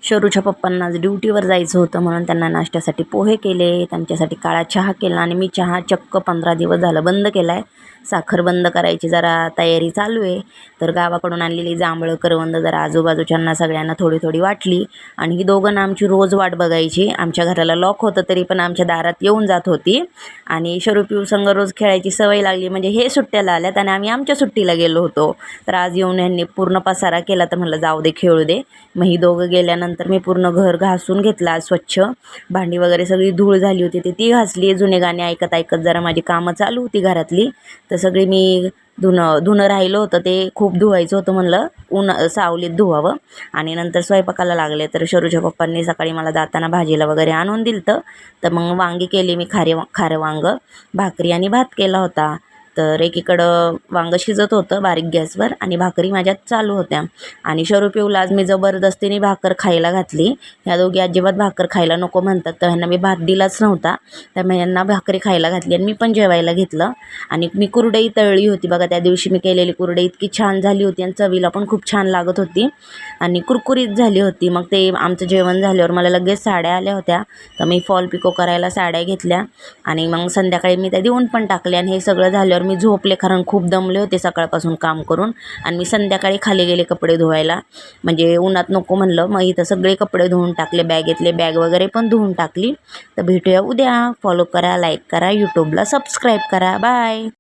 शरूच्या पप्पांना आज ड्युटीवर जायचं होतं म्हणून त्यांना नाश्त्यासाठी पोहे केले, त्यांच्यासाठी काळा चहा केला आणि मी चहा चक्क 15 दिवस झालं बंद केला आहे. साखर बंद करायची जरा तयारी चालू आहे. तर गावाकडून आणलेली जांभळं करवंद जरा आजूबाजूच्यांना सगळ्यांना थोडी थोडी वाटली आणि ही दोघं ना आमची रोज वाट बघायची. आमच्या घराला लॉक होतं तरी पण आमच्या दारात येऊन जात होती आणि शरू पिऊ संग रोज खेळायची सवय लागली. म्हणजे हे सुट्ट्याला आल्यात आणि आम्ही आमच्या सुट्टीला गेलो होतो. तर आज येऊन यांनी पूर्ण पसारा केला तर म्हटलं जाऊ दे खेळू दे. मग ही दोघं गेल्यानंतर मी पूर्ण घर घासून घेतलं आज स्वच्छ. भांडी वगैरे सगळी धूळ झाली होती ती घासली. जुने गाणे ऐकत ऐकत जरा माझी कामं चालू होती घरातली. तर सगळी मी धुणं राहिलं होतं ते खूप धुवायचं होतं, म्हणलं सावलीत धुवावं. आणि नंतर स्वयंपाकाला लागले. तर शरूच्या पप्पांनी सकाळी मला जाताना भाजीला वगैरे आणून दिलं. तर मग वांगी केली मी, खारं वांगं, भाकरी आणि भात केला होता. तर एकीकडं वांगं शिजत होतं बारीक गॅसवर आणि भाकरी माझ्यात चालू होत्या. आणि शरू पिऊला आज मी जबरदस्तीने भाकर खायला घातली. ह्या दोघी अजिबात भाकर खायला नको म्हणतात, तर ह्यांना मी भात दिलाच नव्हता. त्यामुळे ह्यांना भाकरी खायला घातली आणि मी पण जेवायला घेतलं. आणि मी कुरडई तळली होती बघा, त्या दिवशी मी केलेली कुरडई इतकी छान झाली होती आणि चवीला पण खूप छान लागत होती आणि कुरकुरीत झाली होती. मग ते आमचं जेवण झाल्यावर मला लगेच साड्या आल्या होत्या. तर मी फॉल पिको करायला साड्या घेतल्या आणि मग संध्याकाळी मी त्या देऊन पण टाकले. आणि हे सगळं झाल्यावर मी झोपले, कारण खूप दमले होते सकाळपासून काम करून. आणि मी संध्याकाळी खाली गेले कपडे धुवायला, म्हणजे उन्हात नको म्हणलं. मग इथं सगळे कपडे धुवून टाकले, बॅगेतले बॅग वगैरे पण धुवून टाकली. तर भेटूया उद्या. फॉलो करा, लाईक करा, यूट्यूबला सबस्क्राईब करा. बाय.